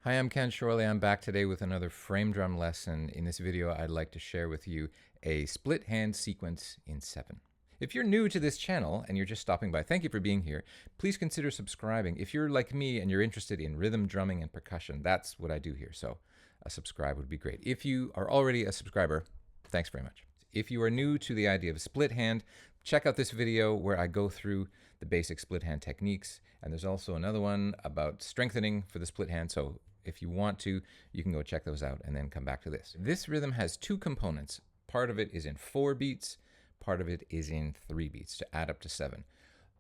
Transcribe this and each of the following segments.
Hi, I'm Shorley. I'm back today with another frame drum lesson. In this video, I'd like to share with you a split hand sequence in 7. If you're new to this channel and you're just stopping by, thank you for being here. Please consider subscribing. If you're like me and you're interested in rhythm, drumming, and percussion, that's what I do here. So a subscribe would be great. If you are already a subscriber, thanks very much. If you are new to the idea of split hand, check out this video where I go through the basic split hand techniques. And there's also another one about strengthening for the split hand. So if you want to, you can go check those out and then come back to this. This rhythm has two components. Part of it is in 4 beats, part of it is in 3 beats to add up to 7.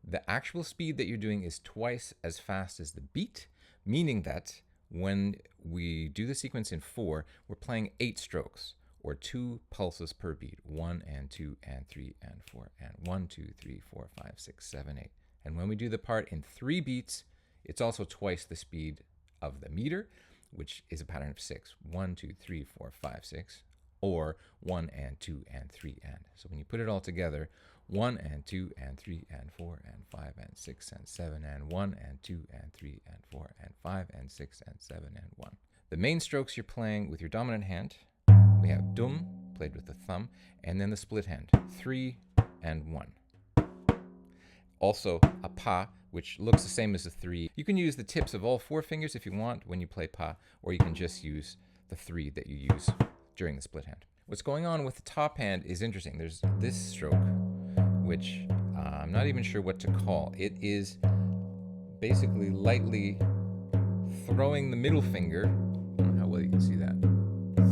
The actual speed that you're doing is twice as fast as the beat, meaning that when we do the sequence in 4, we're playing 8 strokes or 2 pulses per beat. 1 and 2 and 3 and 4 and 1, 2, 3, 4, 5, 6, 7, 8. And when we do the part in 3 beats, it's also twice the speed of the meter, which is a pattern of 6. 1, 2, 3, 4, 5, 6, or 1 and 2 and 3 and. So when you put it all together, 1 and 2 and 3 and 4 and 5 and 6 and 7 and 1 and 2 and 3 and 4 and 5 and 6 and 7 and 1. The main strokes you're playing with your dominant hand, we have dum, played with the thumb, and then the split hand, 3 and 1. Also a pa, which looks the same as the 3. You can use the tips of all 4 fingers if you want when you play pa, or you can just use the 3 that you use during the split hand. What's going on with the top hand is interesting. There's this stroke, which I'm not even sure what to call. It is basically lightly throwing the middle finger, I don't know how well you can see that,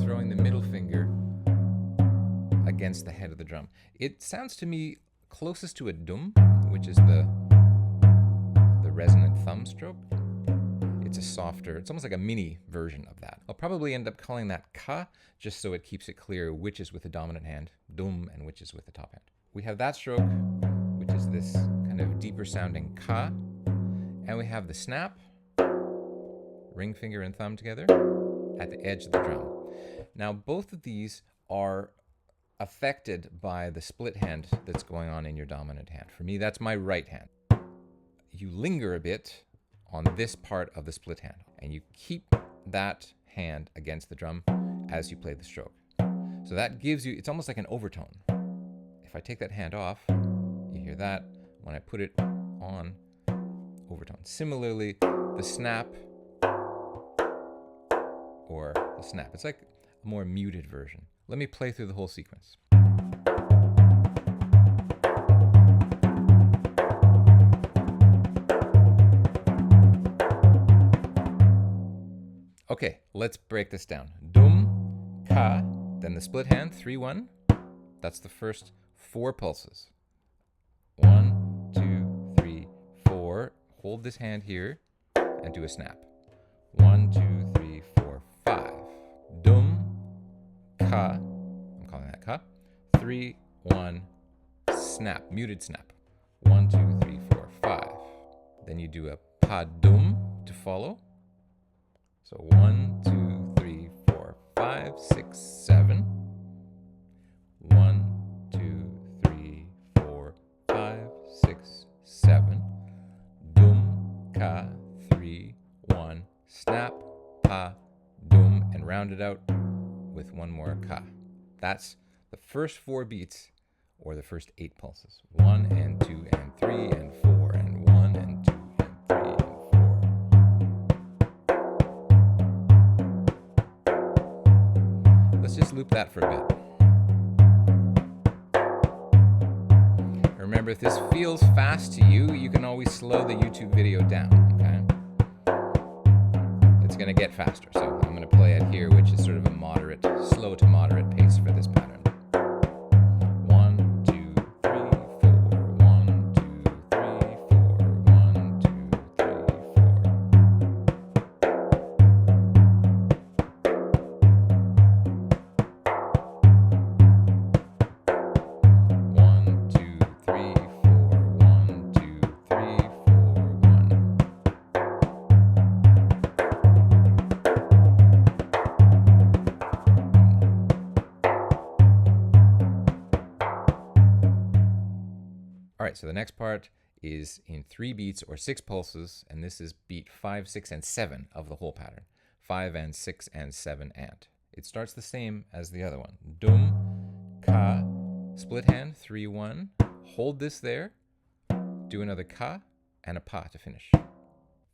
throwing the middle finger against the head of the drum. It sounds to me closest to a dum, which is the resonant thumb stroke. It's a softer, it's almost like a mini version of that. I'll probably end up calling that ka, just so it keeps it clear which is with the dominant hand, dum, and which is with the top hand. We have that stroke, which is this kind of deeper sounding ka, and we have the snap, ring finger and thumb together, at the edge of the drum. Now both of these are affected by the split hand that's going on in your dominant hand. For me, that's my right hand. You linger a bit on this part of the split hand, and you keep that hand against the drum as you play the stroke. So that gives you, it's almost like an overtone. If I take that hand off, you hear that. When I put it on, overtone. Similarly, the snap, or the snap. It's like a more muted version. Let me play through the whole sequence. Okay, let's break this down. Dum, ka, then the split hand, 3-1. That's the first 4 pulses. 1, 2, 3, 4. Hold this hand here and do a snap. 1, 2, 3, 4, 5. Dum, ka, I'm calling that ka. 3, 1, snap, muted snap. 1, 2, 3, 4, 5. Then you do a pa dum to follow. So 1, 2, 3, 4, 5, 6, 7. 1, 2, 3, 4, 5, 6, 7. Dum, ka, 3, 1, snap, pa, dum, and round it out with one more ka. That's the first 4 beats, or the first 8 pulses. 1 and 2 and 3 and 4 and 1 and 2 and 3 and 4. Let's just loop that for a bit. Remember, if this feels fast to you, you can always slow the YouTube video down, okay? It's gonna get faster, so I'm gonna play it here, which is sort of a moderate, slow to moderate pace for this pattern. 1, 2, 3, 4, 1, 2, 3, 4, 1, 2, 3, 1, 2, 3, 4, 1, 2, 3, 4, 1. All right, so the next part is in 3 beats or 6 pulses, and this is beat 5, 6, and 7 of the whole pattern. 5 and 6 and 7 and. It starts the same as the other one. Dum, ka, split hand, 3-1. Hold this there. Do another ka and a pa to finish.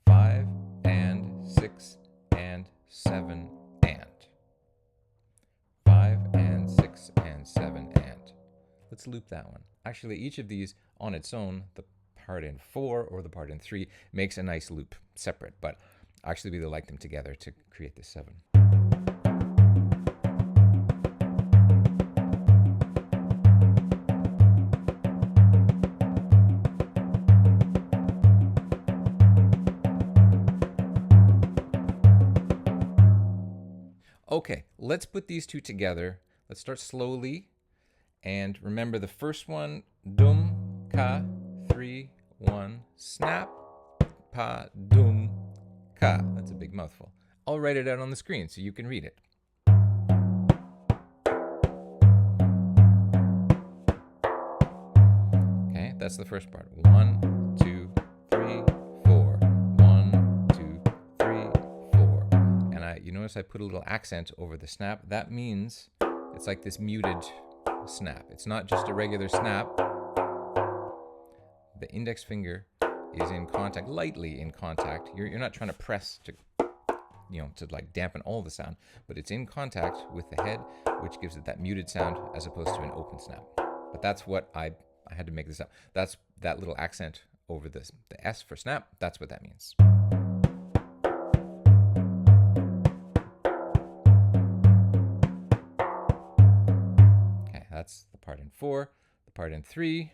5 and 6 and 7 and. 5 and 6 and 7 and. Let's loop that one. Actually, each of these on its own, the part in 4 or the part in 3, makes a nice loop separate, but actually we really like them together to create this 7. Okay, let's put these two together. Let's start slowly. And remember the first one, dum, ka, 3, 1, snap, pa, dum, ka. That's a big mouthful. I'll write it out on the screen so you can read it. Okay, that's the first part. 1, 2, 3, 4. 1, 2, 3, 4. And you notice I put a little accent over the snap. That means it's like this muted snap. It's not just a regular snap. The index finger is in contact, lightly in contact. You're not trying to press to, to like dampen all the sound, but it's in contact with the head, which gives it that muted sound as opposed to an open snap. But that's what I had to make this up. That's that little accent over the S for snap. That's what that means. That's the part in 4, the part in 3.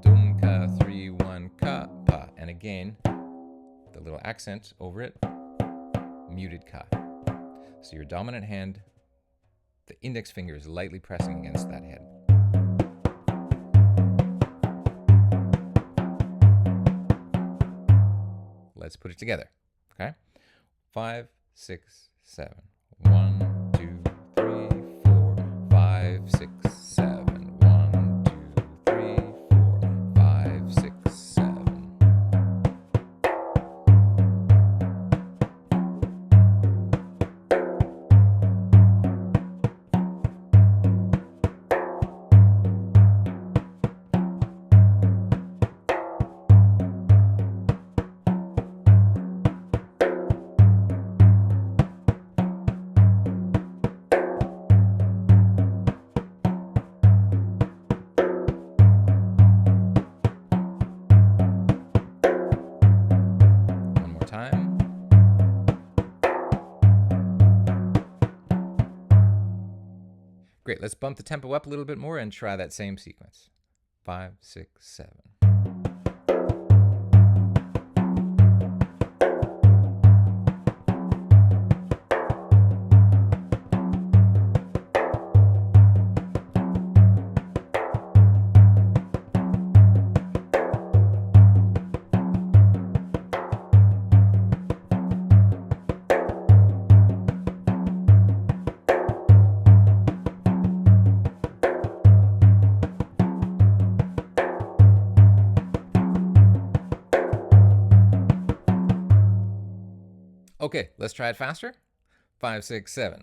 Dum, ka, 3, 1, ka, pa. And again, the little accent over it, muted ka. So your dominant hand, the index finger is lightly pressing against that head. Let's put it together, okay? 5, 6, 7. 1, 2, 3, 4. 5, 6, 7. 1, 2, 3, 4. 5, 6, 7. Great, let's bump the tempo up a little bit more and try that same sequence. 5, 6, 7. Okay, let's try it faster. 5, 6, 7.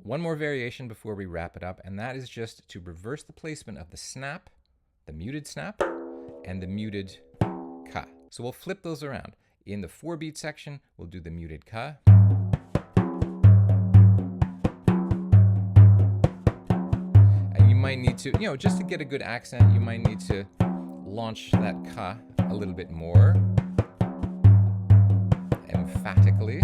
One more variation before we wrap it up, and that is just to reverse the placement of the snap, the muted snap, and the muted ka. So we'll flip those around. In the 4-beat section, we'll do the muted ka. And you might need to, just to get a good accent, you might need to launch that ka a little bit more emphatically.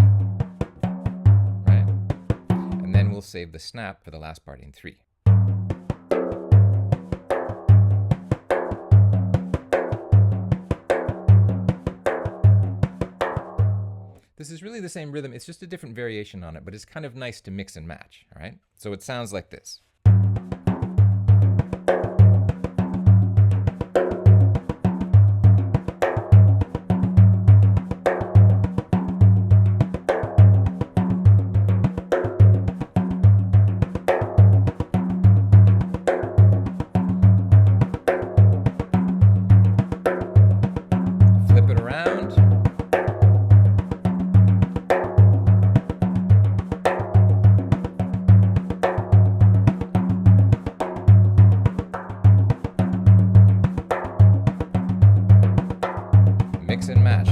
Then we'll save the snap for the last part in 3. This is really the same rhythm, it's just a different variation on it, but it's kind of nice to mix and match, all right? So it sounds like this. Flip it around. Mix and match.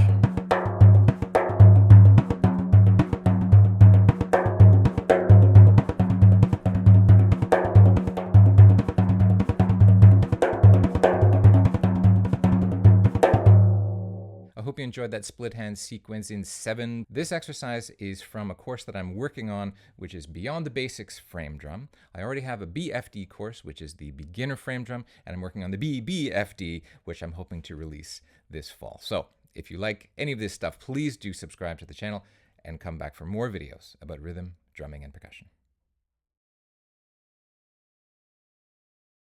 I hope you enjoyed that split hand sequence in 7. This exercise is from a course that I'm working on, which is Beyond the Basics Frame Drum. I already have a BFD course, which is the Beginner Frame Drum, and I'm working on the BBFD, which I'm hoping to release this fall. So if you like any of this stuff, please do subscribe to the channel and come back for more videos about rhythm, drumming, and percussion.